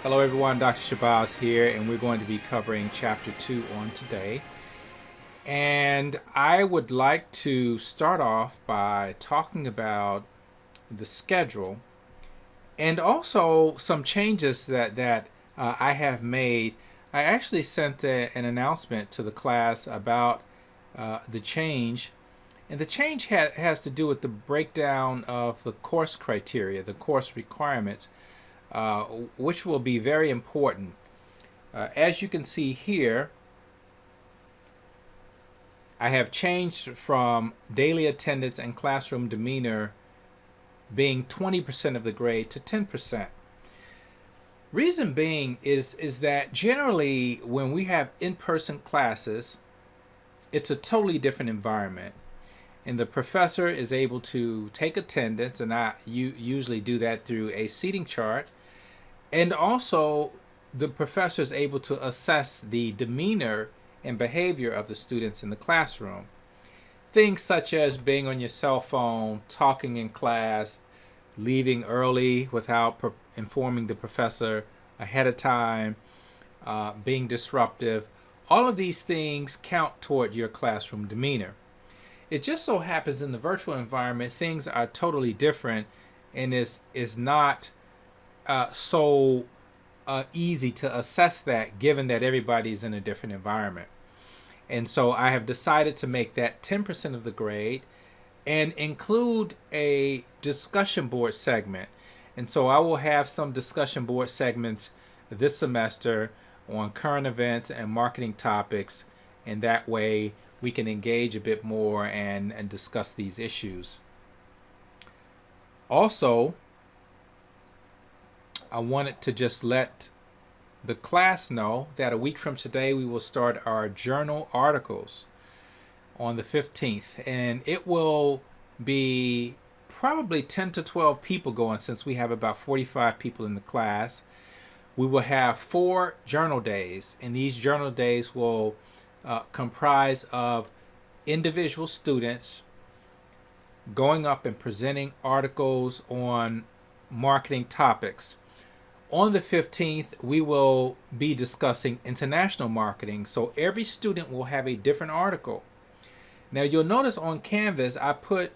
Hello everyone, Dr. Shabazz here, and we're going to be covering Chapter 2 on today. And I would like to start off by talking about the schedule and also some changes that I have made. I actually sent an announcement to the class about the change, and the change has to do with the breakdown of the course criteria, the course requirements, which will be very important. As you can see here, I have changed from daily attendance and classroom demeanor being 20% of the grade to 10%. Reason being is that generally when we have in-person classes, it's a totally different environment. And the professor is able to take attendance, and you usually do that through a seating chart. And also, the professor is able to assess the demeanor and behavior of the students in the classroom. Things such as being on your cell phone, talking in class, leaving early without informing the professor ahead of time, being disruptive. All of these things count toward your classroom demeanor. It just so happens in the virtual environment, things are totally different, and is not so easy to assess that, given that everybody's in a different environment. And so I have decided to make that 10% of the grade and include a discussion board segment. And so I will have some discussion board segments this semester on current events and marketing topics, and that way we can engage a bit more and discuss these issues. Also, I wanted to just let the class know that a week from today we will start our journal articles on the 15th, and it will be probably 10 to 12 people going, since we have about 45 people in the class. We will have 4 journal days, and these journal days will comprise of individual students going up and presenting articles on marketing topics. On the 15th, we will be discussing international marketing, so every student will have a different article. Now you'll notice on Canvas I put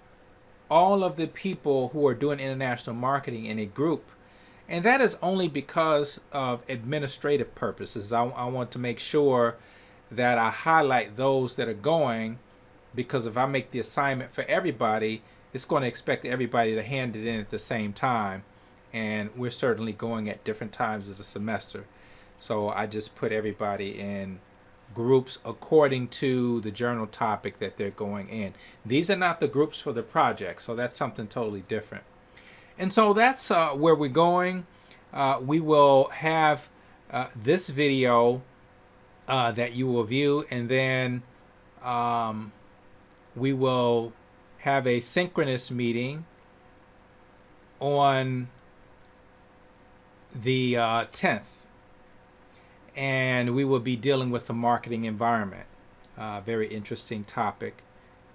all of the people who are doing international marketing in a group, and that is only because of administrative purposes. I want to make sure that I highlight those that are going, because if I make the assignment for everybody, it's going to expect everybody to hand it in at the same time, and we're certainly going at different times of the semester. So I just put everybody in groups according to the journal topic that they're going in. These are not the groups for the project, so that's something totally different. And so that's where we're going. We will have this video that you will view, and then we will have a synchronous meeting on the 10th, and we will be dealing with the marketing environment. Very interesting topic.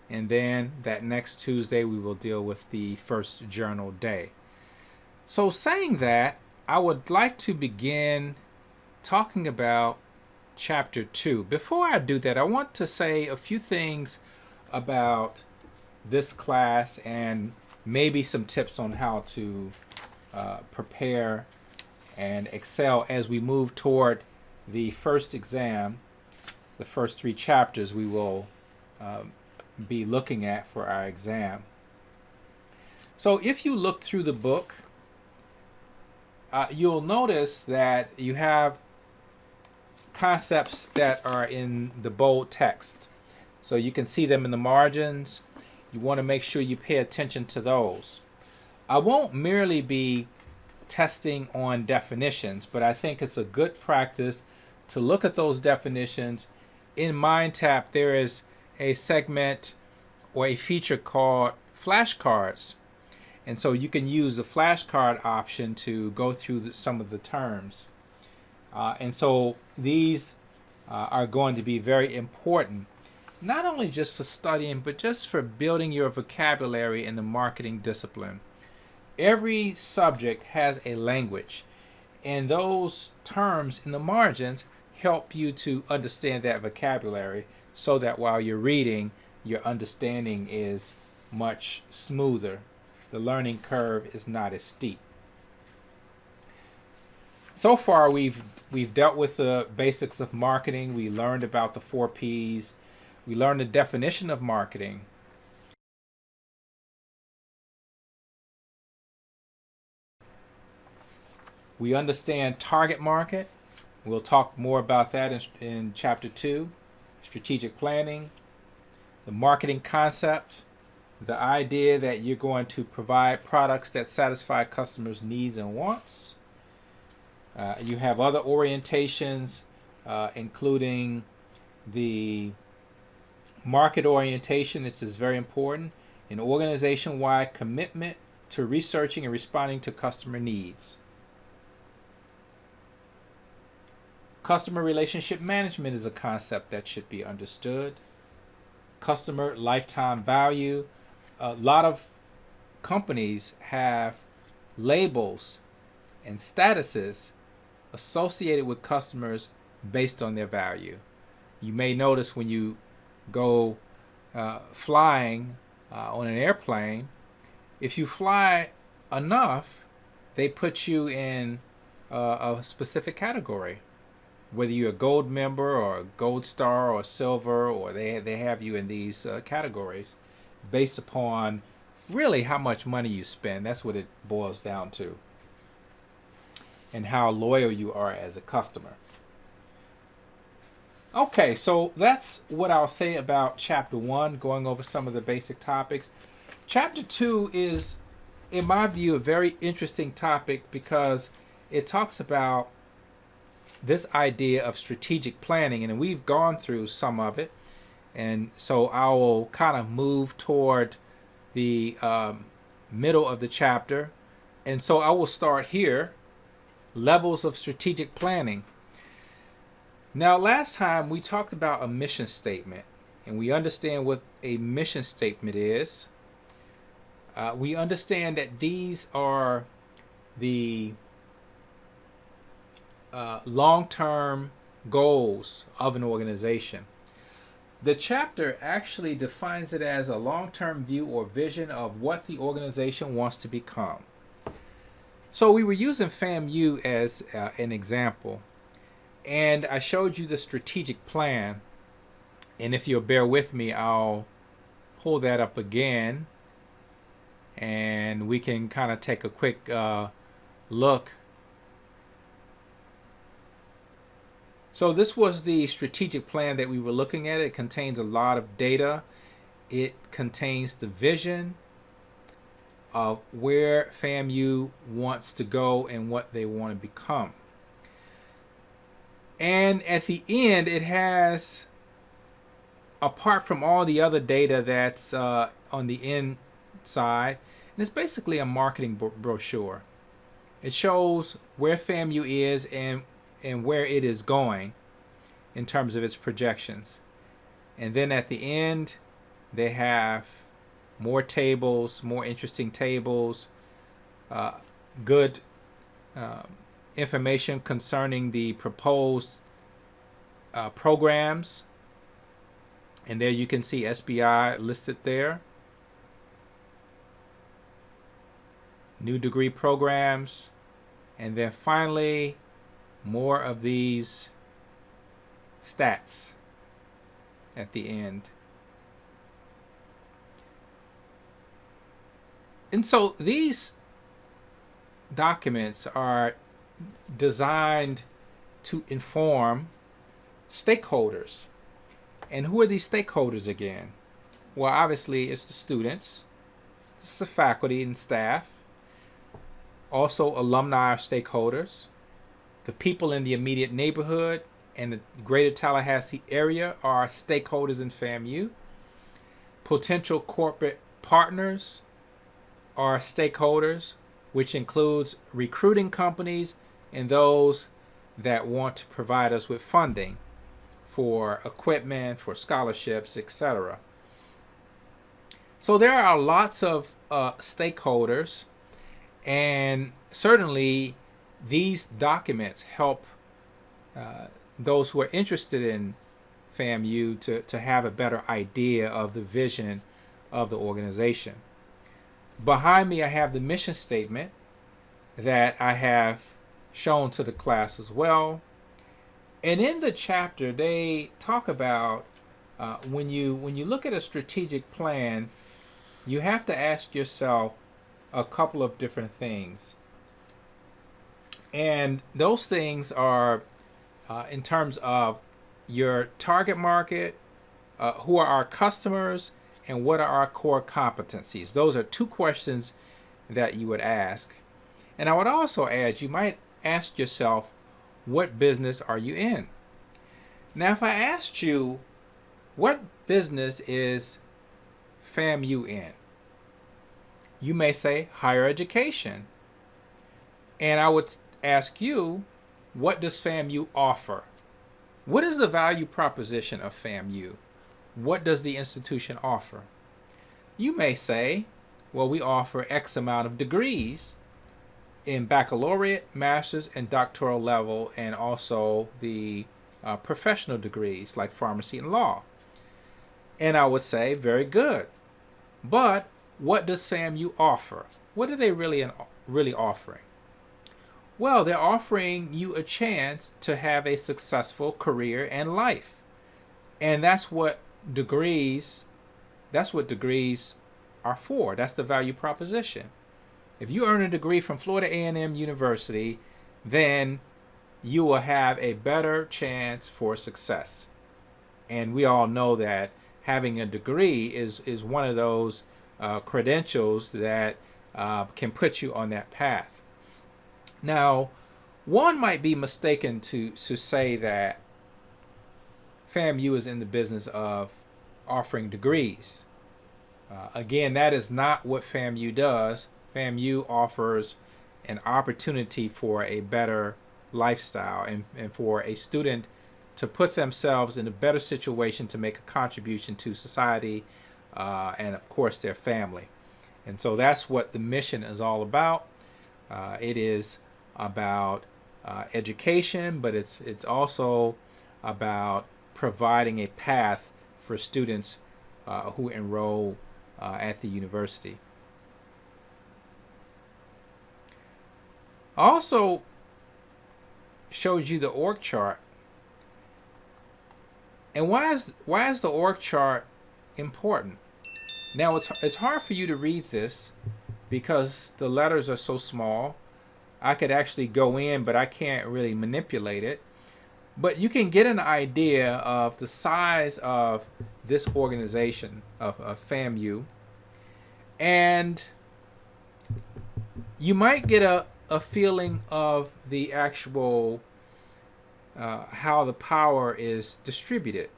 And then that next Tuesday we will deal with the first journal day. So saying that, I would like to begin talking about Chapter 2. Before I do that, I want to say a few things about this class and maybe some tips on how to prepare and excel as we move toward the first exam. The first 3 chapters we will be looking at for our exam. So if you look through the book, you'll notice that you have concepts that are in the bold text. So you can see them in the margins. You want to make sure you pay attention to those. I won't merely be testing on definitions, but I think it's a good practice to look at those definitions. In MindTap, there is a segment or a feature called flashcards, and so you can use the flashcard option to go through some of the terms, and so these are going to be very important, not only just for studying, but just for building your vocabulary in the marketing discipline. Every subject has a language, And those terms in the margins help you to understand that vocabulary so that while you're reading, your understanding is much smoother. The learning curve is not as steep. So far, we've dealt with the basics of marketing. We learned about the 4 Ps. We learned the definition of marketing. We understand target market. We'll talk more about that in Chapter 2, strategic planning, the marketing concept, the idea that you're going to provide products that satisfy customers' needs and wants. You have other orientations, including the market orientation, which is very important, an organization-wide commitment to researching and responding to customer needs. Customer relationship management is a concept that should be understood. Customer lifetime value. A lot of companies have labels and statuses associated with customers based on their value. You may notice when you go flying on an airplane, if you fly enough, they put you in a specific category. Whether you're a gold member or a gold star or silver, or they have you in these categories based upon really how much money you spend. That's what it boils down to. And how loyal you are as a customer. Okay, so that's what I'll say about Chapter 1, going over some of the basic topics. Chapter 2 is, in my view, a very interesting topic because it talks about this idea of strategic planning, and we've gone through some of it, and so I will kind of move toward the middle of the chapter, and so I will start here. Levels of strategic planning. Now, last time we talked about a mission statement, and we understand what a mission statement is. We understand that these are the long-term goals of an organization. The chapter actually defines it as a long-term view or vision of what the organization wants to become. So we were using FAMU as an example, and I showed you the strategic plan, and if you'll bear with me, I'll pull that up again, and we can kind of take a quick look. So this was the strategic plan that we were looking at. It contains a lot of data. It contains the vision of where FAMU wants to go and what they want to become. And at the end, it has, apart from all the other data that's on the inside, and it's basically a marketing brochure. It shows where FAMU is and where it is going in terms of its projections. And then at the end, they have more tables, more interesting tables, good information concerning the proposed programs. And there you can see SBI listed there. New degree programs. And then finally, more of these stats at the end. And so these documents are designed to inform stakeholders. And who are these stakeholders again? Well, obviously it's the students, it's the faculty and staff, also alumni are stakeholders, the people in the immediate neighborhood and the greater Tallahassee area are stakeholders in FAMU. Potential corporate partners are stakeholders, which includes recruiting companies and those that want to provide us with funding for equipment, for scholarships, etc. So there are lots of stakeholders, and certainly these documents help those who are interested in FAMU to have a better idea of the vision of the organization. Behind me, I have the mission statement that I have shown to the class as well. And in the chapter, they talk about when you look at a strategic plan, you have to ask yourself a couple of different things. And those things are in terms of your target market, who are our customers, and what are our core competencies. Those are two questions that you would ask. And I would also add, you might ask yourself, what business are you in? Now, if I asked you, what business is FAMU in? You may say higher education. And I would ask you, what does FAMU offer? What is the value proposition of FAMU? What does the institution offer? You may say, well, we offer X amount of degrees in baccalaureate, master's, and doctoral level, and also the professional degrees like pharmacy and law. And I would say, very good. But what does FAMU offer? What are they really offering? Well, they're offering you a chance to have a successful career and life. And that's what degrees are for. That's the value proposition. If you earn a degree from Florida A&M University, then you will have a better chance for success. And we all know that having a degree is one of those credentials that can put you on that path. Now, one might be mistaken to say that FAMU is in the business of offering degrees. Again, that is not what FAMU does. FAMU offers an opportunity for a better lifestyle and for a student to put themselves in a better situation to make a contribution to society and, of course, their family. And so that's what the mission is all about. It is about education, but it's also about providing a path for students who enroll at the university. I also showed you the org chart. And why is the org chart important? Now it's hard for you to read this because the letters are so small. I could actually go in, but I can't really manipulate it. But you can get an idea of the size of this organization of FAMU. And you might get a feeling of the actual how the power is distributed.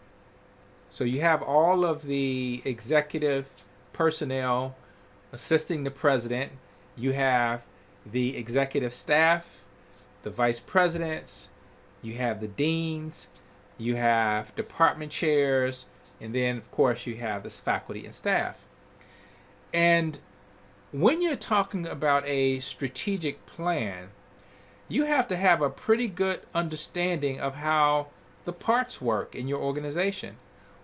So you have all of the executive personnel assisting the president. You have the executive staff, the vice presidents, you have the deans, you have department chairs, and then, of course, you have this faculty and staff. And when you're talking about a strategic plan, you have to have a pretty good understanding of how the parts work in your organization.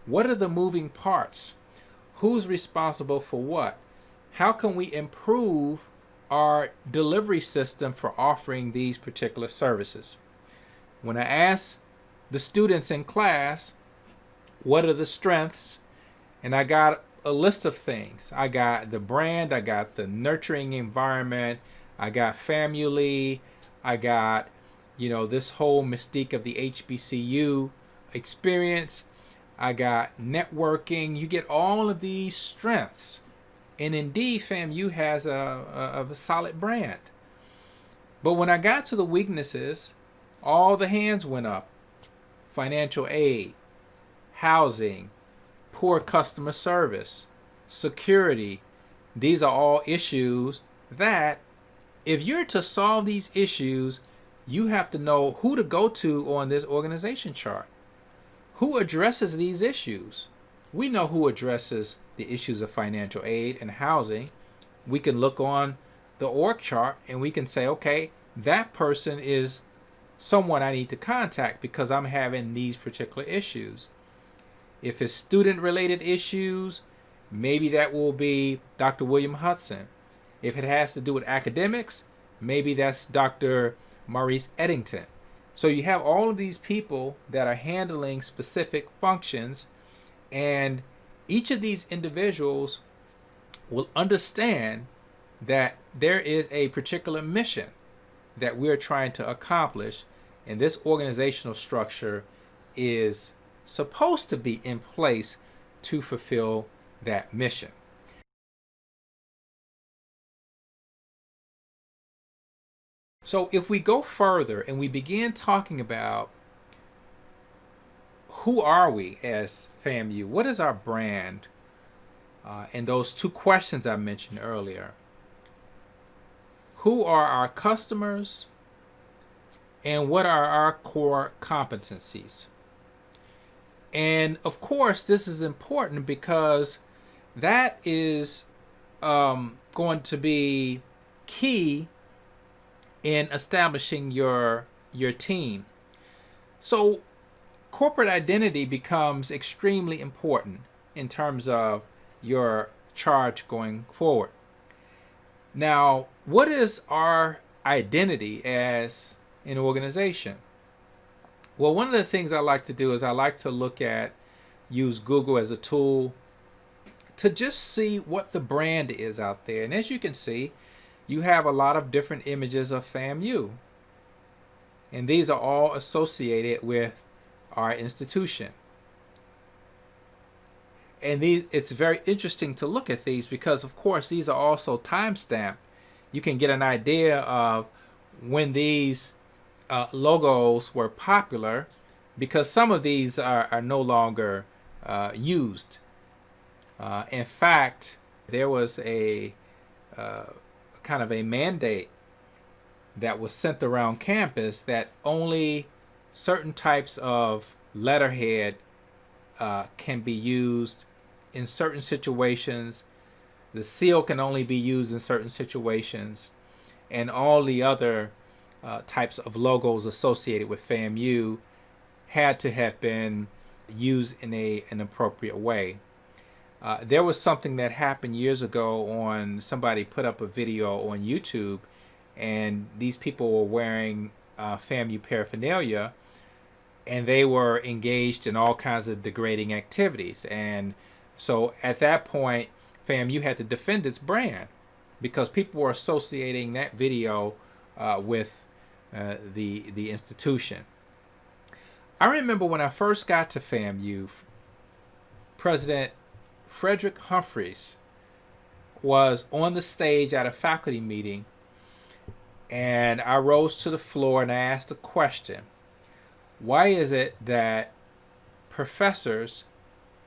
What are the moving parts? Who's responsible for what? How can we improve our delivery system for offering these particular services? When I ask the students in class, what are the strengths? And I got a list of things. I got the brand, I got the nurturing environment, I got family, I got, this whole mystique of the HBCU experience. I got networking. You get all of these strengths. And indeed, FAMU has a solid brand. But when I got to the weaknesses, all the hands went up. Financial aid, housing, poor customer service, security. These are all issues that, if you're to solve these issues, you have to know who to go to on this organization chart. Who addresses these issues? We know who addresses the issues of financial aid and housing. We can look on the org chart and we can say, okay, that person is someone I need to contact because I'm having these particular issues. If it's student-related issues, maybe that will be Dr. William Hudson. If it has to do with academics, maybe that's Dr. Maurice Eddington. So you have all of these people that are handling specific functions, and each of these individuals will understand that there is a particular mission that we're trying to accomplish, and this organizational structure is supposed to be in place to fulfill that mission. So if we go further and we begin talking about who are we as FAMU, what is our brand, and those two questions I mentioned earlier. Who are our customers, and what are our core competencies? And of course, this is important because that is going to be key in establishing your team. So corporate identity becomes extremely important in terms of your charge going forward. Now, what is our identity as an organization? Well, one of the things I like to do is I like to use Google as a tool to just see what the brand is out there. And as you can see, you have a lot of different images of FAMU. And these are all associated with our institution. And it's very interesting to look at these because, of course, these are also time-stamped. You can get an idea of when these logos were popular because some of these are no longer used. In fact, there was a kind of a mandate that was sent around campus that only certain types of letterhead can be used in certain situations. The seal can only be used in certain situations, and all the other types of logos associated with FAMU had to have been used in an appropriate way. There was something that happened years ago somebody put up a video on YouTube, and these people were wearing FAMU paraphernalia, and they were engaged in all kinds of degrading activities. And so at that point, FAMU had to defend its brand because people were associating that video with the institution. I remember when I first got to FAMU, President Frederick Humphreys was on the stage at a faculty meeting, and I rose to the floor and I asked a question. Why is it that professors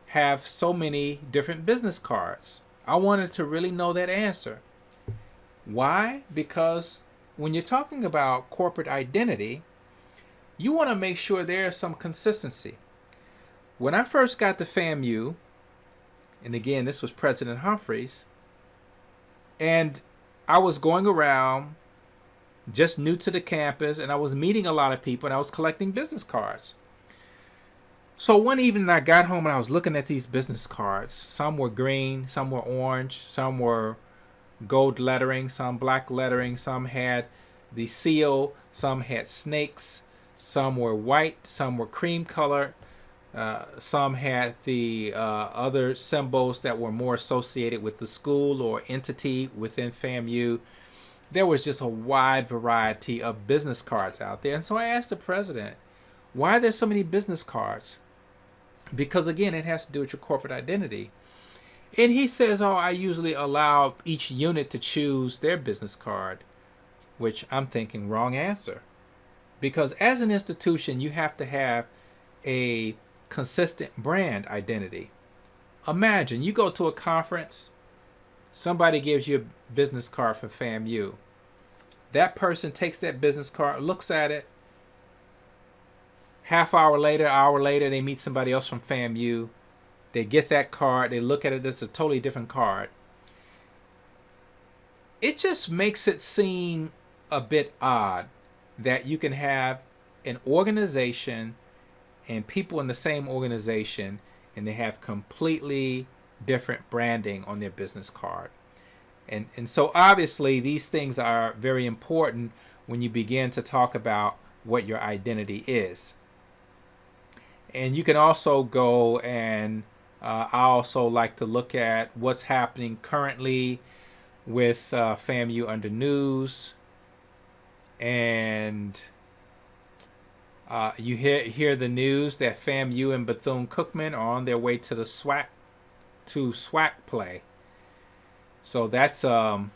have so many different business cards? I wanted to really know that answer. Why? Because when you're talking about corporate identity, you want to make sure there is some consistency. When I first got to FAMU, and again, this was President Humphreys, and I was going around just new to the campus, and I was meeting a lot of people, and I was collecting business cards. So one evening I got home and I was looking at these business cards. Some were green, some were orange, some were gold lettering, some black lettering, some had the seal, some had snakes, some were white, some were cream color, some had the other symbols that were more associated with the school or entity within FAMU. There was just a wide variety of business cards out there. And so I asked the president, why are there so many business cards? Because again, it has to do with your corporate identity. And he says, oh, I usually allow each unit to choose their business card, which I'm thinking, wrong answer. Because as an institution, you have to have a consistent brand identity. Imagine you go to a conference, somebody gives you a business card for FAMU. That person takes that business card, looks at it. Hour later, they meet somebody else from FAMU. They get that card, they look at it, it's a totally different card. It just makes it seem a bit odd that you can have an organization and people in the same organization and they have completely different branding on their business card? And so obviously these things are very important when you begin to talk about what your identity is. And you can also go and I also like to look at what's happening currently with FAMU under news. And you hear the news that FAMU and Bethune-Cookman are on their way to the SWAC play. So that's a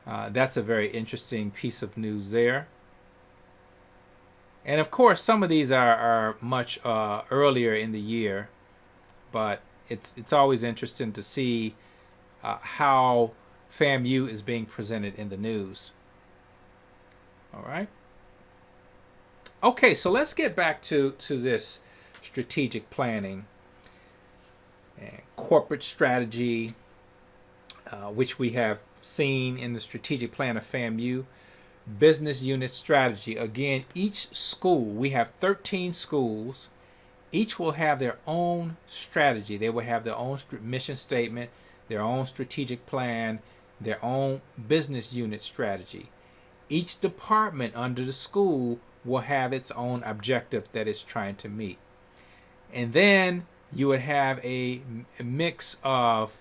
very interesting piece of news there. And of course, some of these are much earlier in the year, but it's always interesting to see how FAMU is being presented in the news. All right. Okay, so let's get back to this strategic planning and corporate strategy, which we have seen in the strategic plan of FAMU. Business unit strategy. Again, each school, we have 13 schools. Each will have their own strategy. They will have their own mission statement, their own strategic plan, their own business unit strategy. Each department under the school will have its own objective that it's trying to meet. And then you would have a mix of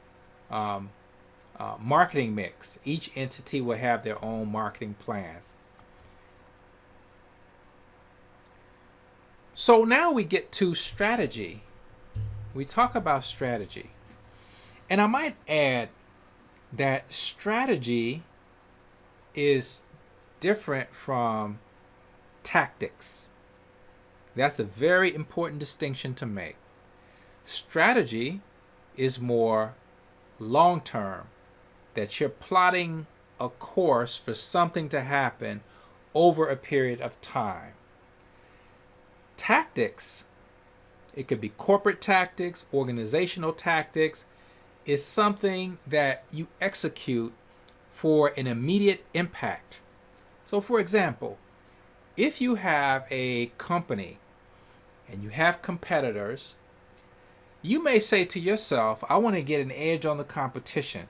marketing mix. Each entity will have their own marketing plan. So now we get to strategy. We talk about strategy. And I might add that strategy is different from tactics. That's a very important distinction to make. Strategy is more long-term, that you're plotting a course for something to happen over a period of time. Tactics, it could be corporate tactics, organizational tactics, is something that you execute for an immediate impact. So for example, if you have a company and you have competitors, you may say to yourself, I want to get an edge on the competition.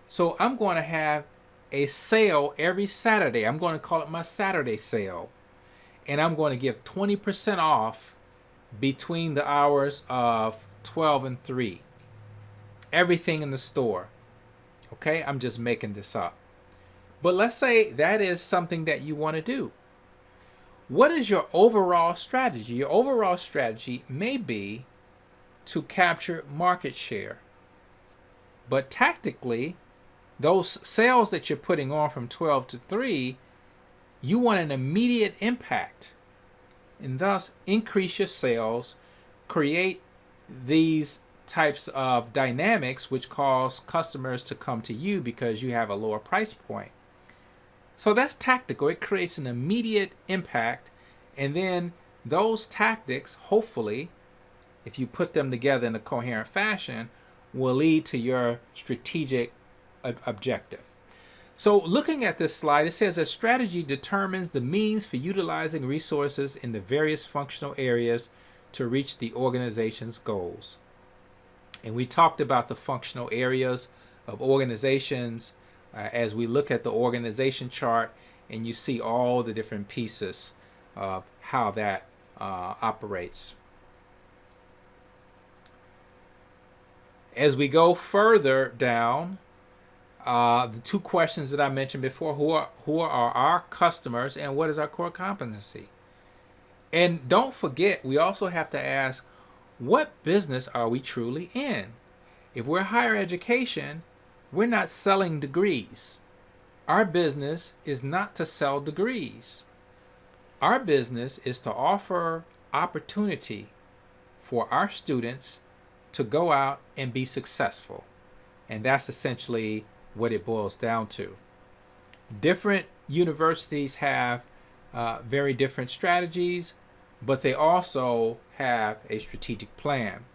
So I'm going to have a sale every Saturday. I'm going to call it my Saturday sale. And I'm going to give 20% off between the hours of 12 and 3. Everything in the store. Okay, I'm just making this up. But let's say that is something that you want to do. What is your overall strategy? Your overall strategy may be to capture market share. But tactically, those sales that you're putting on from 12 to 3, you want an immediate impact, and thus increase your sales, create these types of dynamics which cause customers to come to you because you have a lower price point. So that's tactical. It creates an immediate impact, and then those tactics, hopefully, if you put them together in a coherent fashion, will lead to your strategic objective. So looking at this slide, it says a strategy determines the means for utilizing resources in the various functional areas to reach the organization's goals. And we talked about the functional areas of organizations as we look at the organization chart, and you see all the different pieces of how that operates. As we go further down, the two questions that I mentioned before, who are our customers and what is our core competency? And don't forget, we also have to ask, what business are we truly in? If we're higher education, we're not selling degrees. Our business is not to sell degrees. Our business is to offer opportunity for our students to go out and be successful. And that's essentially what it boils down to. Different universities have very different strategies, but they also have a strategic plan.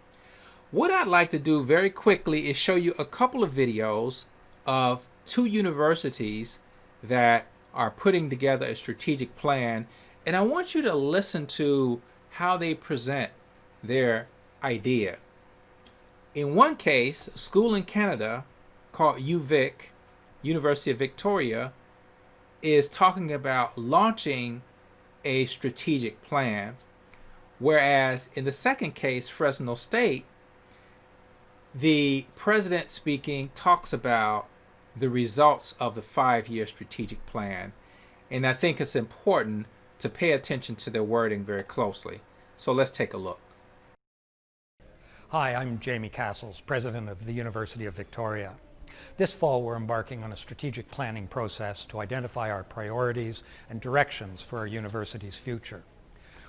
What I'd like to do very quickly is show you a couple of videos of two universities that are putting together a strategic plan, and I want you to listen to how they present their idea. In one case, a school in Canada called UVic, University of Victoria, is talking about launching a strategic plan, whereas in the second case, Fresno State, the president speaking talks about the results of the 5-year strategic plan. And I think it's important to pay attention to their wording very closely. So let's take a look. Hi, I'm Jamie Castles, president of the University of Victoria. This fall, we're embarking on a strategic planning process to identify our priorities and directions for our university's future.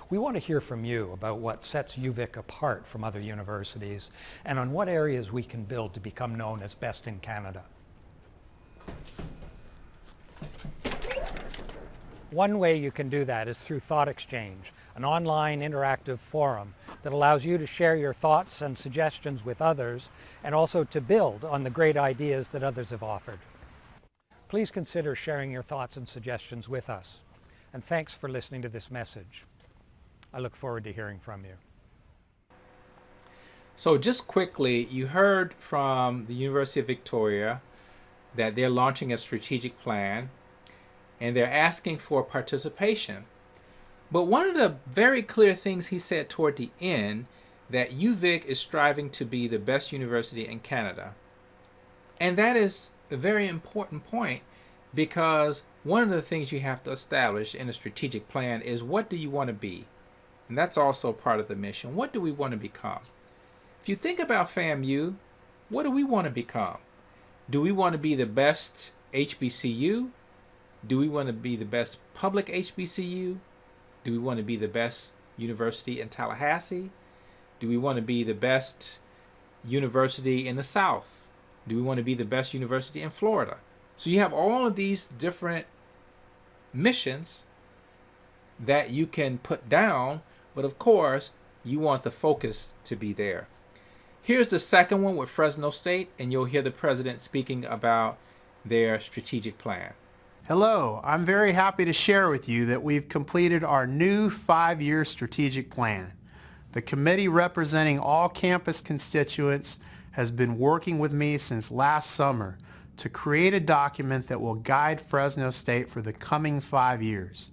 We want to hear from you about what sets UVic apart from other universities and on what areas we can build to become known as best in Canada. One way you can do that is through Thought Exchange, an online interactive forum that allows you to share your thoughts and suggestions with others and also to build on the great ideas that others have offered. Please consider sharing your thoughts and suggestions with us. And thanks for listening to this message. I look forward to hearing from you. So just quickly, you heard from the University of Victoria that they're launching a strategic plan and they're asking for participation. But one of the very clear things he said toward the end, that UVic is striving to be the best university in Canada. And that is a very important point, because one of the things you have to establish in a strategic plan is, what do you want to be? And that's also part of the mission. What do we want to become? If you think about FAMU, what do we want to become? Do we want to be the best HBCU? Do we want to be the best public HBCU? Do we want to be the best university in Tallahassee? Do we want to be the best university in the South? Do we want to be the best university in Florida? So you have all of these different missions that you can put down, but of course, you want the focus to be there. Here's the second one with Fresno State, and you'll hear the president speaking about their strategic plan. Hello, I'm very happy to share with you that we've completed our new 5-year strategic plan. The committee representing all campus constituents has been working with me since last summer to create a document that will guide Fresno State for the coming 5 years.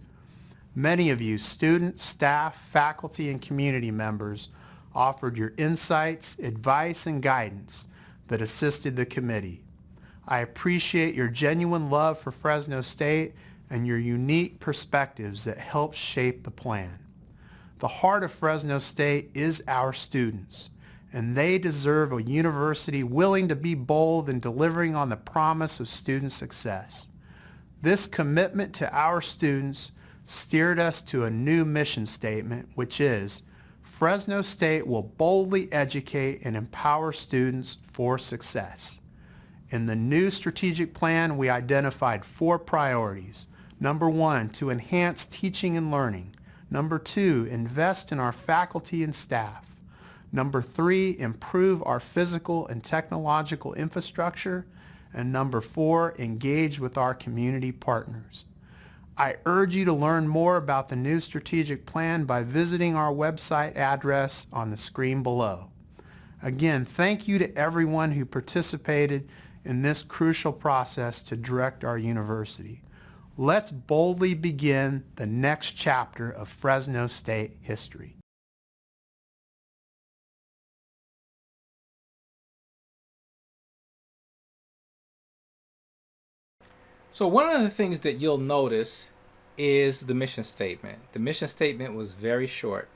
Many of you, students, staff, faculty, and community members, offered your insights, advice, and guidance that assisted the committee. I appreciate your genuine love for Fresno State and your unique perspectives that help shape the plan. The heart of Fresno State is our students, and they deserve a university willing to be bold in delivering on the promise of student success. This commitment to our students steered us to a new mission statement, which is, Fresno State will boldly educate and empower students for success. In the new strategic plan, we identified 4 priorities. Number 1, to enhance teaching and learning. Number 2, invest in our faculty and staff. Number 3, improve our physical and technological infrastructure. And number 4, engage with our community partners. I urge you to learn more about the new strategic plan by visiting our website address on the screen below. Again, thank you to everyone who participated in this crucial process to direct our university. Let's boldly begin the next chapter of Fresno State history. So one of the things that you'll notice is the mission statement. The mission statement was very short.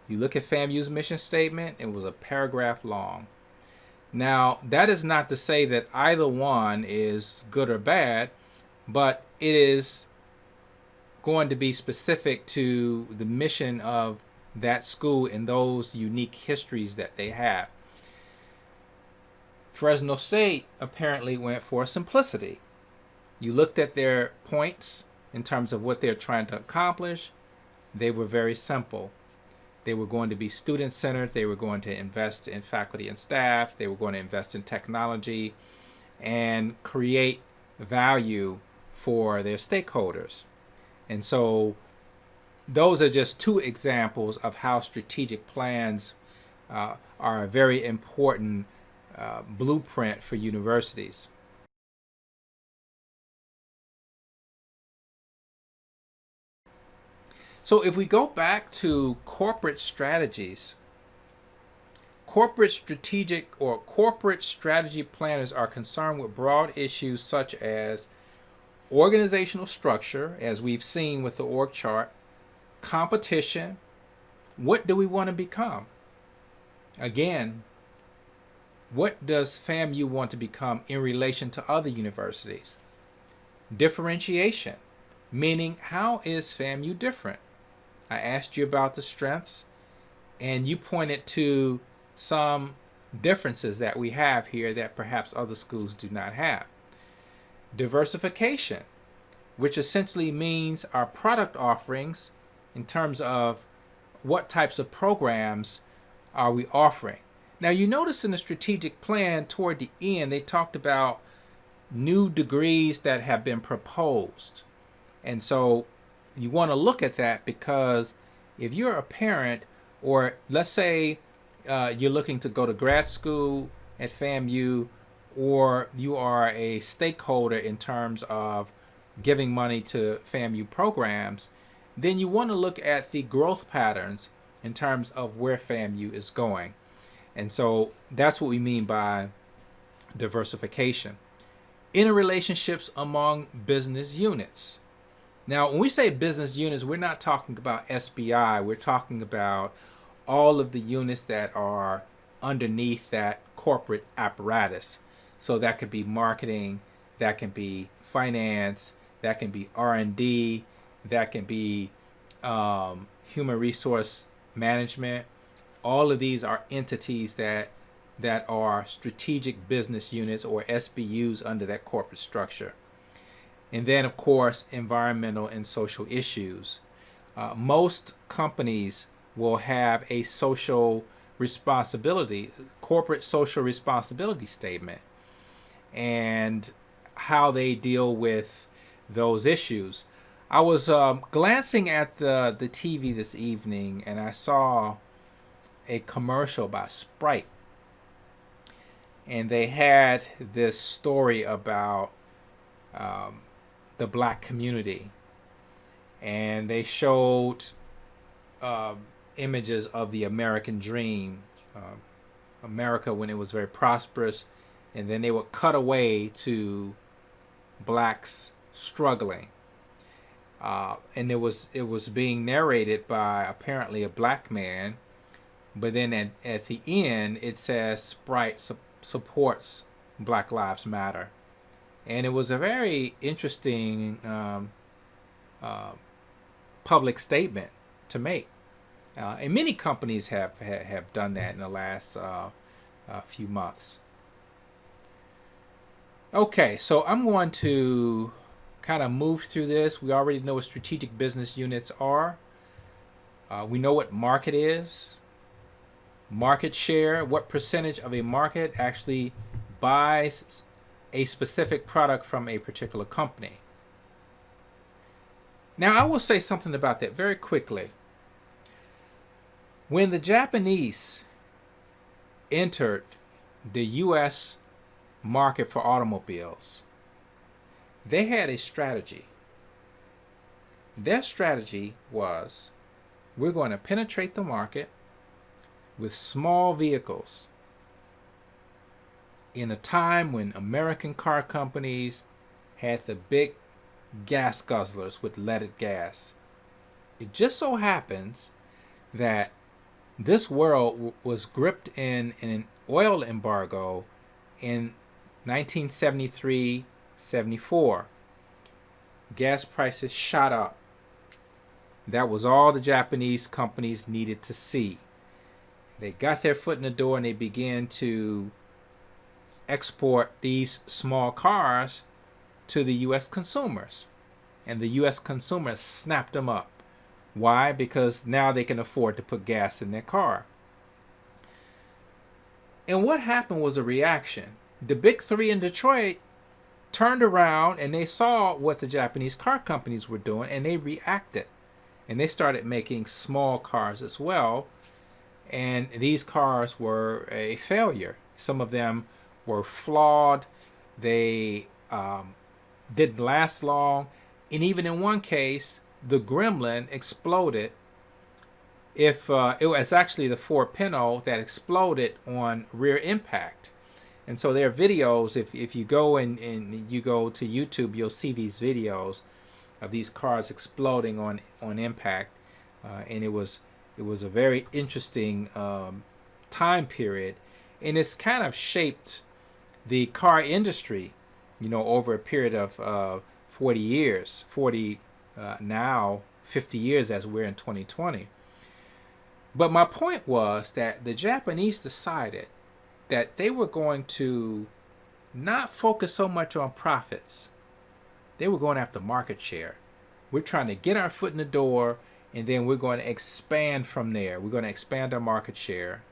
You look at FAMU's mission statement, it was a paragraph long. Now, that is not to say that either one is good or bad, but it is going to be specific to the mission of that school and those unique histories that they have. Fresno State apparently went for simplicity. You looked at their points in terms of what they're trying to accomplish. They were very simple. They were going to be student-centered. They were going to invest in faculty and staff. They were going to invest in technology and create value for their stakeholders. And so those are just two examples of how strategic plans are a very important blueprint for universities. So if we go back to corporate strategies, corporate strategy planners are concerned with broad issues such as organizational structure, as we've seen with the org chart, competition, what do we want to become? Again, what does FAMU want to become in relation to other universities? Differentiation, meaning how is FAMU different? I asked you about the strengths, and you pointed to some differences that we have here that perhaps other schools do not have. Diversification, which essentially means our product offerings in terms of what types of programs are we offering. Now you notice in the strategic plan toward the end, they talked about new degrees that have been proposed. And so you want to look at that, because if you're a parent, or let's say you're looking to go to grad school at FAMU, or you are a stakeholder in terms of giving money to FAMU programs, then you want to look at the growth patterns in terms of where FAMU is going. And so that's what we mean by diversification. Interrelationships among business units. Now, when we say business units, we're not talking about SBI. We're talking about all of the units that are underneath that corporate apparatus. So that could be marketing, that can be finance, that can be R&D, that can be human resource management. All of these are entities that are strategic business units, or SBUs, under that corporate structure. And then, of course, environmental and social issues. Most companies will have a social responsibility, corporate social responsibility statement, and how they deal with those issues. I was glancing at the TV this evening, and I saw a commercial by Sprite, and they had this story about the black community, and they showed images of the American dream, America when it was very prosperous, and then they would cut away to blacks struggling, and it was being narrated by apparently a black man, but then at the end it says Sprite supports Black Lives Matter. And it was a very interesting public statement to make. And many companies have done that in the last few months. Okay, so I'm going to kind of move through this. We already know what strategic business units are. We know what market is. Market share, what percentage of a market actually buys a specific product from a particular company. Now, I will say something about that very quickly. When the Japanese entered the U.S. market for automobiles, they had a strategy. Their strategy was, we're going to penetrate the market with small vehicles in a time when American car companies had the big gas guzzlers with leaded gas. It just so happens that this world was gripped in an oil embargo in 1973-74. Gas prices shot up. That was all the Japanese companies needed to see. They got their foot in the door and they began to export these small cars to the U.S. consumers. And the U.S. consumers snapped them up. Why? Because now they can afford to put gas in their car. And what happened was a reaction. The big three in Detroit turned around and they saw what the Japanese car companies were doing, and they reacted. And they started making small cars as well. And these cars were a failure. Some of them were flawed. They didn't last long. And even in one case, the Gremlin exploded. If it was actually the Ford Pinto that exploded on rear impact. And so there are videos, if you go and you go to YouTube, you'll see these videos of these cars exploding on impact. And it was a very interesting time period. And it's kind of shaped the car industry, over a period of 40 years, 50 years as we're in 2020. But my point was that the Japanese decided that they were going to not focus so much on profits. They were going after market share. We're trying to get our foot in the door, and then we're going to expand from there. We're going to expand our market share.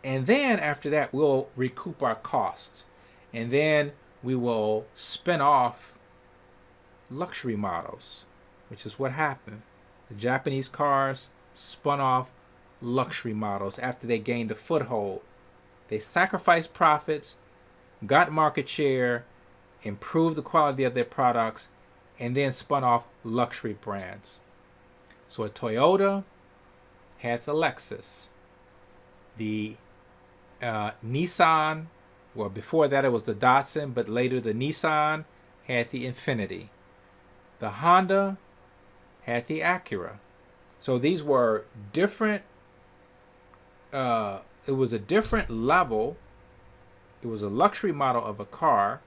And then after that, we'll recoup our costs. And then we will spin off luxury models, which is what happened. The Japanese cars spun off luxury models after they gained a foothold. They sacrificed profits, got market share, improved the quality of their products, and then spun off luxury brands. So a Toyota had the Lexus. The Nissan, well, before that it was the Datsun, but later the Nissan had the Infiniti. The Honda had the Acura. So these were different, it was a different level. It was a luxury model of a car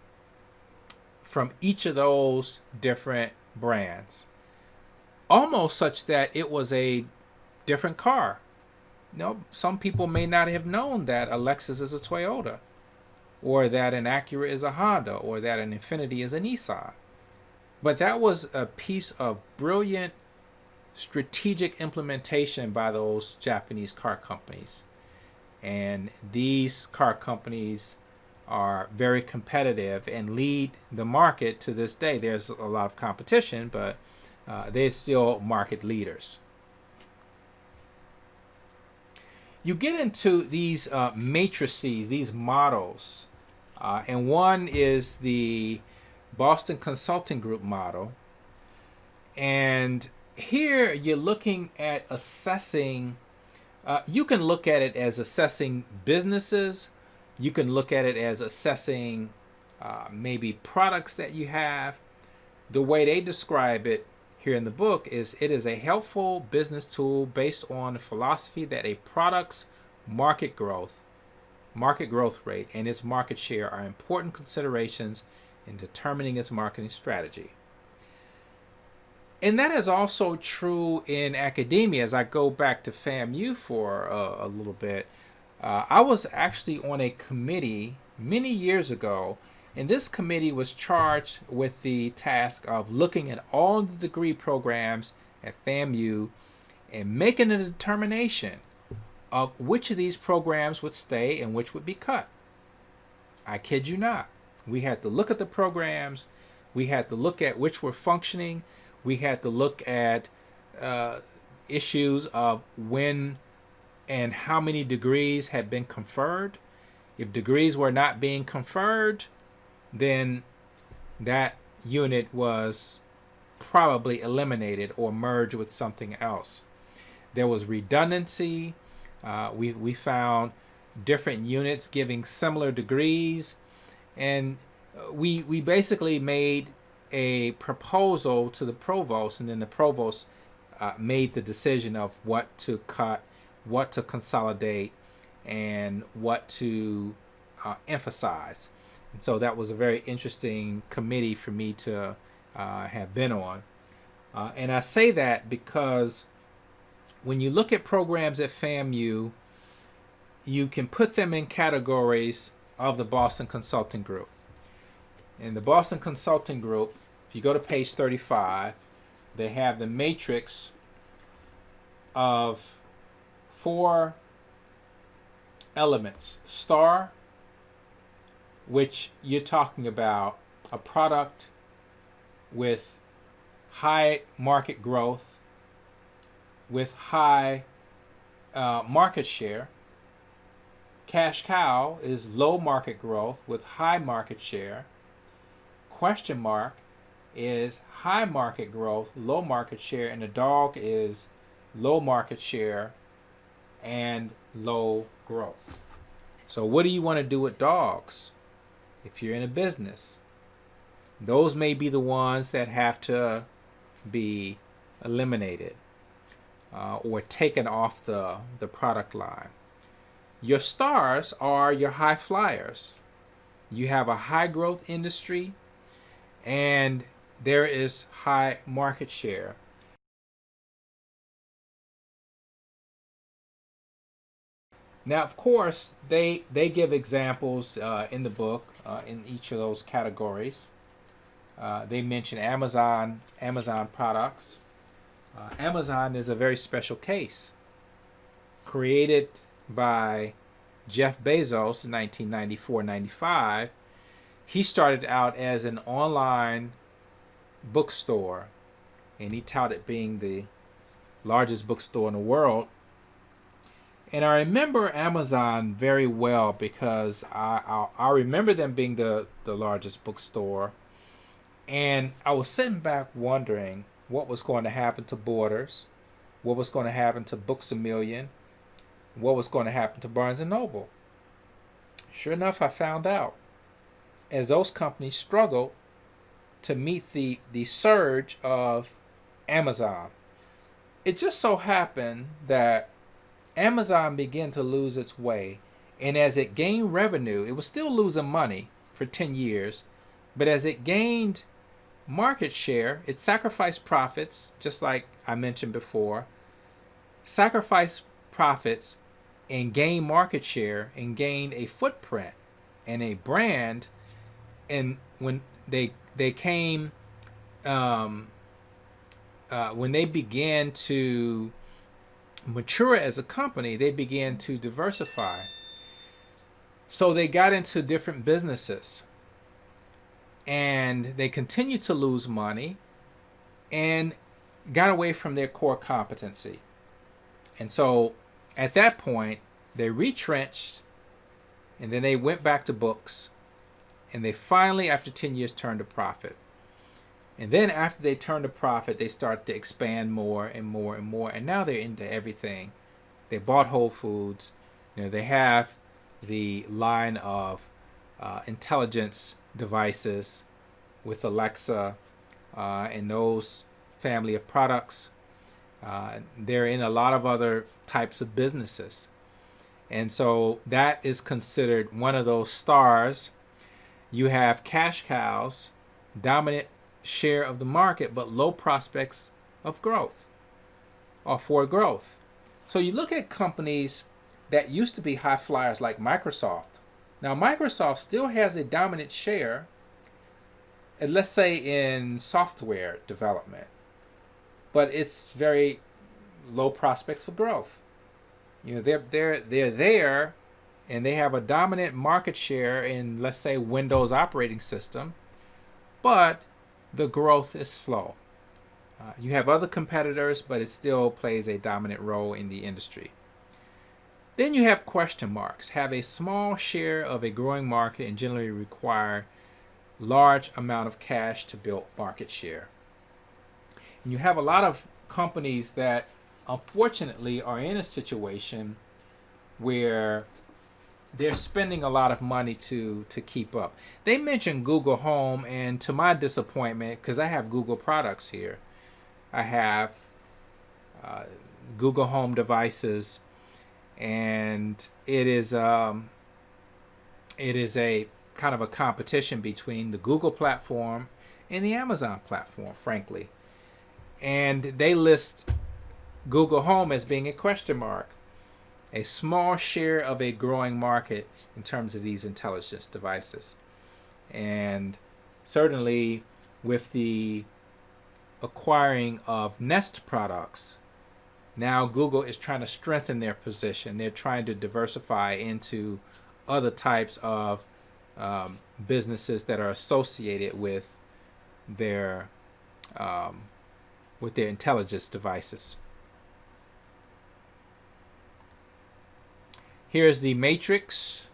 from each of those different brands. Almost such that it was a different car. Some people may not have known that a Lexus is a Toyota, or that an Acura is a Honda, or that an Infiniti is a Nissan. But that was a piece of brilliant strategic implementation by those Japanese car companies. And these car companies are very competitive and lead the market to this day. There's a lot of competition, but they're still market leaders. You get into these matrices, these models, and one is the Boston Consulting Group model. And here you're looking at assessing, you can look at it as assessing businesses. You can look at it as assessing maybe products that you have. The way they describe it here in the book is it is a helpful business tool based on the philosophy that a product's market growth rate, and its market share are important considerations in determining its marketing strategy. And that is also true in academia. As I go back to FAMU for a little bit, I was actually on a committee many years ago, and this committee was charged with the task of looking at all the degree programs at FAMU and making a determination of which of these programs would stay and which would be cut. I kid you not. We had to look at the programs. We had to look at which were functioning. We had to look at issues of when and how many degrees had been conferred. If degrees were not being conferred, then that unit was probably eliminated or merged with something else. There was redundancy. We found different units giving similar degrees, and we basically made a proposal to the provost, and then the provost made the decision of what to cut, what to consolidate, and what to emphasize. And so that was a very interesting committee for me to have been on. And I say that because when you look at programs at FAMU, you can put them in categories of the Boston Consulting Group. In the Boston Consulting Group, if you go to page 35, they have the matrix of 4 elements. Star, which you're talking about a product with high market growth, with high market share. Cash cow is low market growth with high market share. Question mark is high market growth, low market share, and the dog is low market share and low growth. So what do you want to do with dogs if you're in a business? Those may be the ones that have to be eliminated or taken off the product line. Your stars are your high flyers. You have a high growth industry and there is high market share. Now, of course, they give examples in the book in each of those categories. They mention Amazon products. Amazon is a very special case. Created by Jeff Bezos in 1994-95, he started out as an online bookstore, and he touted being the largest bookstore in the world. And I remember Amazon very well because I remember them being the largest bookstore. And I was sitting back wondering what was going to happen to Borders, what was going to happen to Books A Million, what was going to happen to Barnes & Noble. Sure enough, I found out. As those companies struggled to meet the surge of Amazon, it just so happened that Amazon began to lose its way, and as it gained revenue, it was still losing money for 10 years, but as it gained market share, it sacrificed profits, just like I mentioned before, sacrificed profits and gained market share and gained a footprint and a brand. And when they came, when they began to mature as a company, they began to diversify. So they got into different businesses, and they continued to lose money and got away from their core competency. And so at that point, they retrenched, and then they went back to books, and they finally, after 10 years, turned a profit. And then after they turned a profit, they started to expand more and more and more. And now they're into everything. They bought Whole Foods. They have the line of intelligence devices with Alexa and those family of products. They're in a lot of other types of businesses. And so that is considered one of those stars. You have cash cows, dominant share of the market, but low prospects of growth or for growth. So you look at companies that used to be high flyers like Microsoft. Now Microsoft still has a dominant share, let's say in software development, but it's very low prospects for growth. They're there, and they have a dominant market share in, let's say, Windows operating system, but the growth is slow. You have other competitors, but it still plays a dominant role in the industry. Then you have question marks, have a small share of a growing market and generally require large amount of cash to build market share. And you have a lot of companies that unfortunately are in a situation where they're spending a lot of money to keep up. They mentioned Google Home, and to my disappointment, because I have Google products here, I have Google Home devices, and it is a kind of a competition between the Google platform and the Amazon platform, frankly. And they list Google Home as being a question mark. A small share of a growing market in terms of these intelligence devices. And certainly with the acquiring of Nest products, now Google is trying to strengthen their position. They're trying to diversify into other types of businesses that are associated with their intelligence devices. Here's the matrix,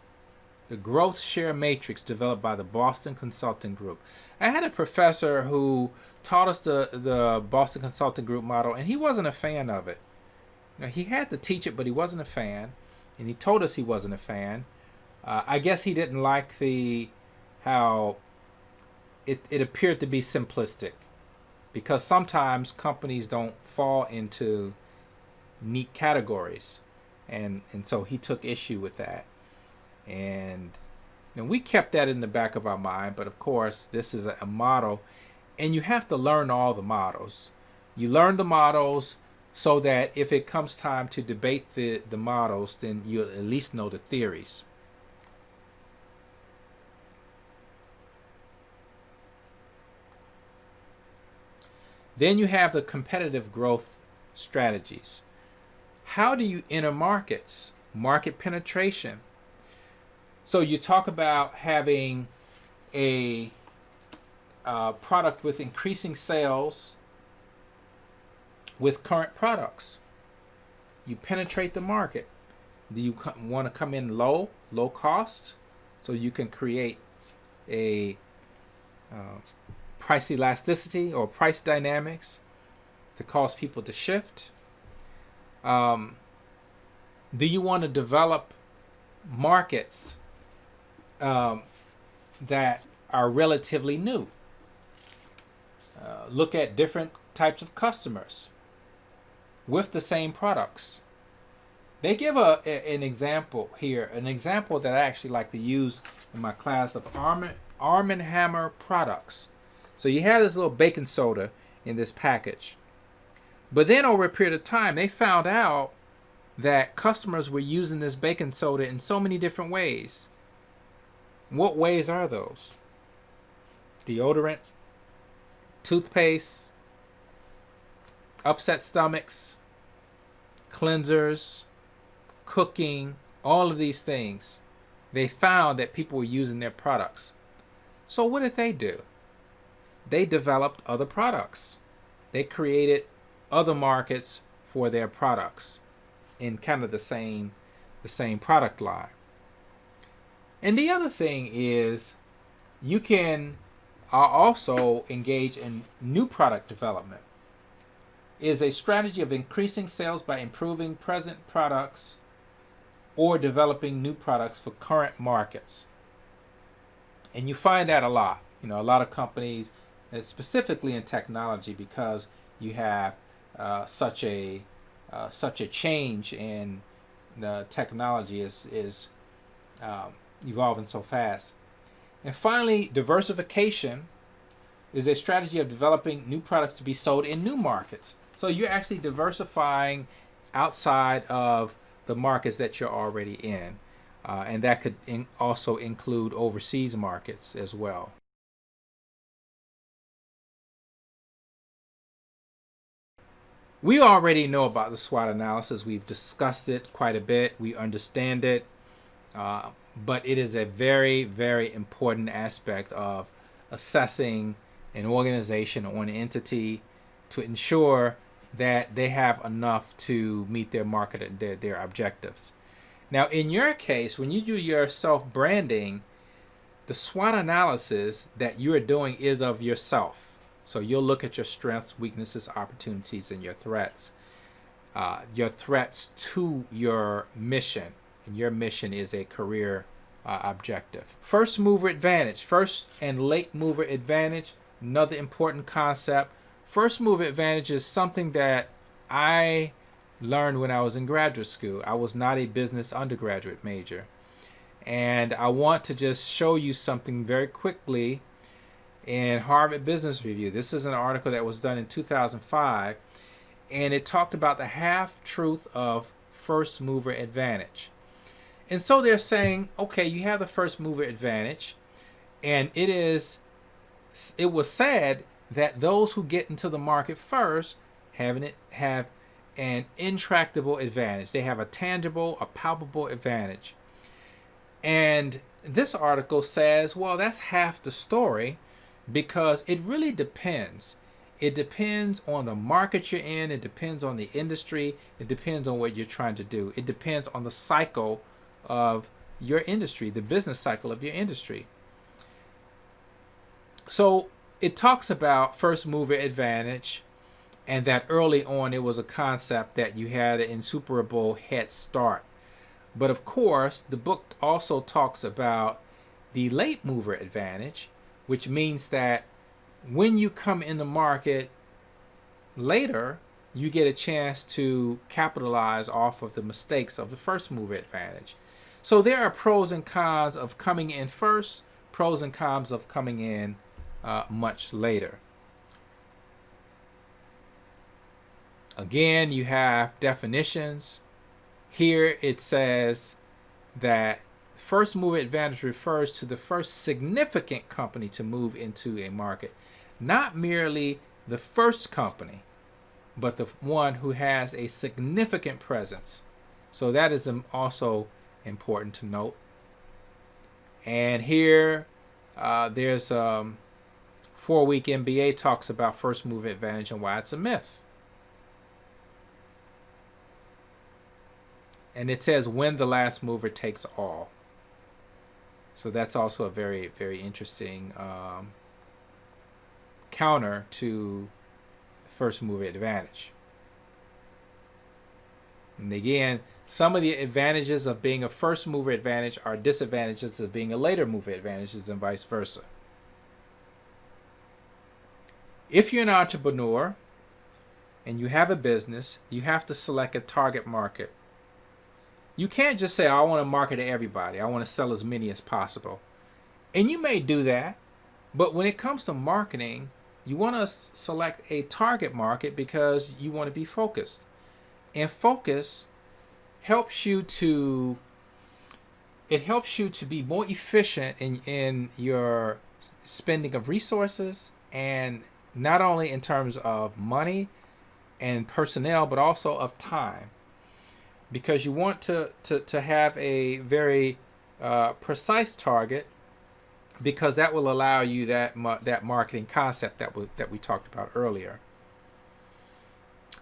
the growth share matrix developed by the Boston Consulting Group. I had a professor who taught us the Boston Consulting Group model, and he wasn't a fan of it. Now, he had to teach it, but he wasn't a fan, and he told us he wasn't a fan. I guess he didn't like how it appeared to be simplistic, because sometimes companies don't fall into neat categories, and so he took issue with that. And we kept that in the back of our mind, but of course this is a model, and you have to learn all the models. You learn the models so that if it comes time to debate the models, then you at least know the theories. Then you have the competitive growth strategies. How do you enter markets? Market penetration. So you talk about having a product with increasing sales with current products. You penetrate the market. Do you want to come in low cost, so you can create a price elasticity or price dynamics to cause people to shift? Do you want to develop markets that are relatively new? Look at different types of customers with the same products. They give an example here, an example that I actually like to use in my class of Arm & Hammer products. So you have this little baking soda in this package. But then over a period of time, they found out that customers were using this baking soda in so many different ways. What ways are those? Deodorant, toothpaste, upset stomachs, cleansers, cooking, all of these things. They found that people were using their products. So what did they do? They developed other products. They created other markets for their products in kind of the same product line. And the other thing is, you can also engage in new product development. It is a strategy of increasing sales by improving present products or developing new products for current markets. And you find that a lot. A lot of companies, specifically in technology, because you have such a change in the technology is evolving so fast. And finally, diversification is a strategy of developing new products to be sold in new markets. So you're actually diversifying outside of the markets that you're already in. And that could also include overseas markets as well. We already know about the SWOT analysis. We've discussed it quite a bit. We understand it. But it is a very, very important aspect of assessing an organization or an entity to ensure that they have enough to meet their market, their objectives. Now, in your case, when you do your self-branding, the SWOT analysis that you are doing is of yourself. So you'll look at your strengths, weaknesses, opportunities, and your threats. Your threats to your mission. And your mission is a career objective. First mover advantage. First and late mover advantage. Another important concept. First mover advantage is something that I learned when I was in graduate school. I was not a business undergraduate major. And I want to just show you something very quickly in Harvard Business Review. This is an article that was done in 2005, and it talked about the half-truth of first mover advantage. And so they're saying, okay, you have the first mover advantage, and it was said that those who get into the market first have an intractable advantage. They have a tangible, a palpable advantage. And this article says, well, that's half the story, because it really depends. It depends on the market you're in. It depends on the industry. It depends on what you're trying to do. It depends on the cycle of your industry, the business cycle of your industry. So it talks about first mover advantage, and that early on it was a concept that you had an insuperable head start. But of course, the book also talks about the late mover advantage, which means that when you come in the market later, you get a chance to capitalize off of the mistakes of the first mover advantage. So there are pros and cons of coming in first, pros and cons of coming in much later. Again, you have definitions. Here it says that first mover advantage refers to the first significant company to move into a market. Not merely the first company, but the one who has a significant presence. So that is also important to note. And here there's 4-week MBA talks about first mover advantage and why it's a myth. And it says when the last mover takes all. So that's also a very, very interesting counter to first mover advantage. And again, some of the advantages of being a first mover advantage are disadvantages of being a later mover advantages, and vice versa. If you're an entrepreneur and you have a business, you have to select a target market. You can't just say, I want to market to everybody. I want to sell as many as possible. And you may do that, but when it comes to marketing, you want to select a target market because you want to be focused. And focus helps you to be more efficient in your spending of resources, and not only in terms of money and personnel, but also of time. Because you want to have a very precise target, because that will allow you that marketing concept that we talked about earlier.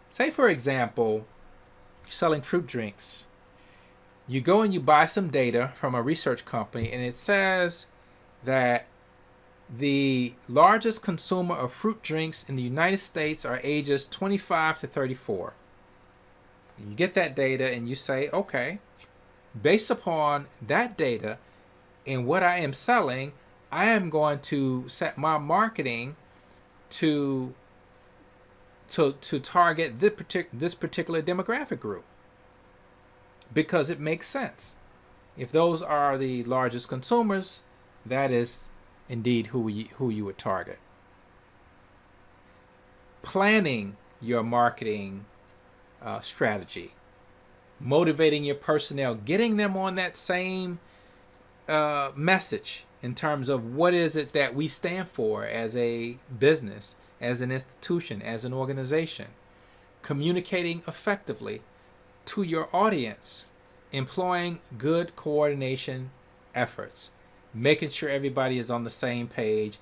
Say, for example, selling fruit drinks. You go and you buy some data from a research company, and it says that the largest consumer of fruit drinks in the United States are ages 25 to 34. You get that data and you say, okay, based upon that data and what I am selling, I am going to set my marketing to target this particular demographic group, because it makes sense. If those are the largest consumers, that is indeed who you would target. Planning your marketing strategy, motivating your personnel, getting them on that same message in terms of what is it that we stand for as a business, as an institution, as an organization, communicating effectively to your audience, employing good coordination efforts, making sure everybody is on the same page,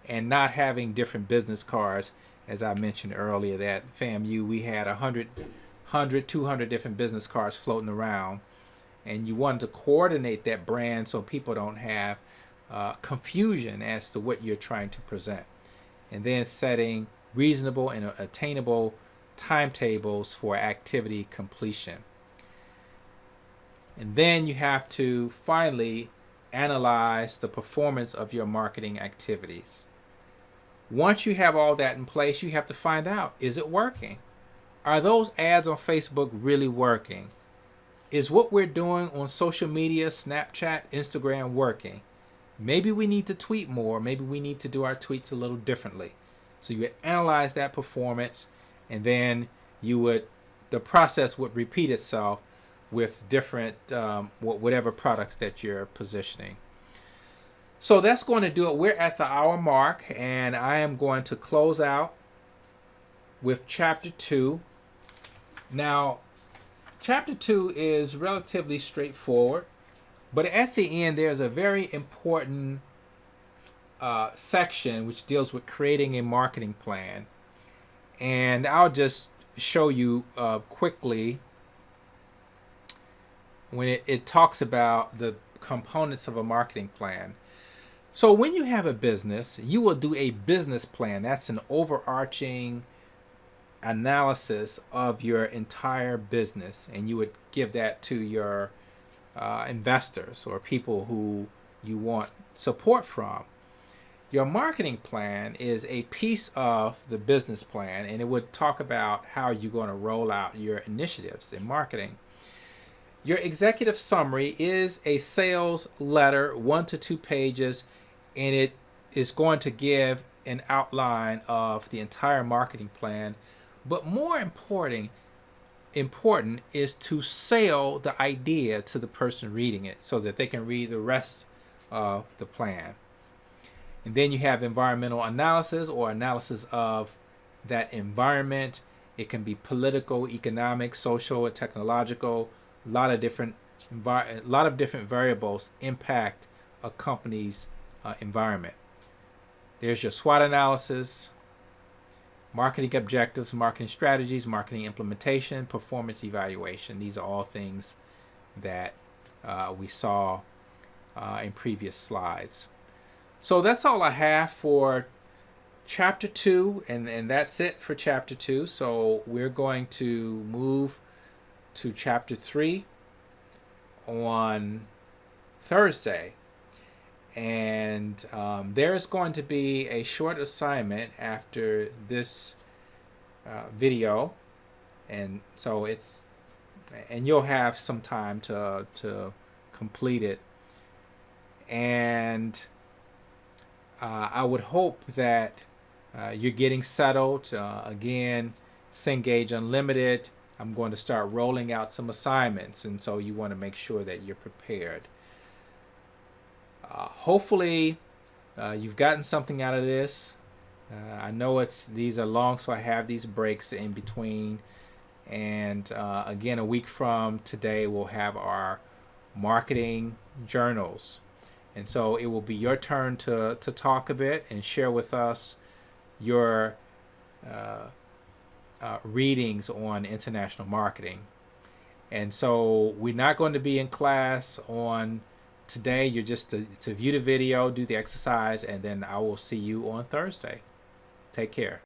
and not having different business cards. As I mentioned earlier, that FAMU, we had 200 different business cards floating around, and you wanted to coordinate that brand so people don't have confusion as to what you're trying to present. And then setting reasonable and attainable timetables for activity completion. And then you have to finally analyze the performance of your marketing activities. Once you have all that in place, you have to find out, is it working? Are those ads on Facebook really working? Is what we're doing on social media, Snapchat, Instagram, working? Maybe we need to tweet more. Maybe we need to do our tweets a little differently. So you would analyze that performance, and then the process would repeat itself with different, whatever products that you're positioning. So that's going to do it. We're at the hour mark, and I am going to close out with Chapter 2. Now, Chapter 2 is relatively straightforward. But at the end, there's a very important section which deals with creating a marketing plan. And I'll just show you quickly when it talks about the components of a marketing plan. So when you have a business, you will do a business plan. That's an overarching analysis of your entire business, and you would give that to your investors or people who you want support from. Your marketing plan is a piece of the business plan, and it would talk about how you're going to roll out your initiatives in marketing. Your executive summary is a sales letter, 1 to 2 pages, and it is going to give an outline of the entire marketing plan. But more important is to sell the idea to the person reading it so that they can read the rest of the plan. And then you have environmental analysis, or analysis of that environment. It can be political, economic, social, and technological. A lot of different variables impact a company's environment. There's your SWOT analysis, marketing objectives, marketing strategies, marketing implementation, performance evaluation. These are all things that we saw in previous slides. So that's all I have for chapter 2, and that's it for chapter 2. So we're going to move to chapter 3 on Thursday. And there's going to be a short assignment after this video, and so you'll have some time to complete it. And I would hope that you're getting settled. Again, Cengage Unlimited, I'm going to start rolling out some assignments, and so you want to make sure that you're prepared. Hopefully you've gotten something out of this. I know these are long, so I have these breaks in between. And again, a week from today, we'll have our marketing journals. And so it will be your turn to talk a bit and share with us your readings on international marketing. And so we're not going to be in class on today. You're just to view the video, do the exercise, and then I will see you on Thursday. Take care.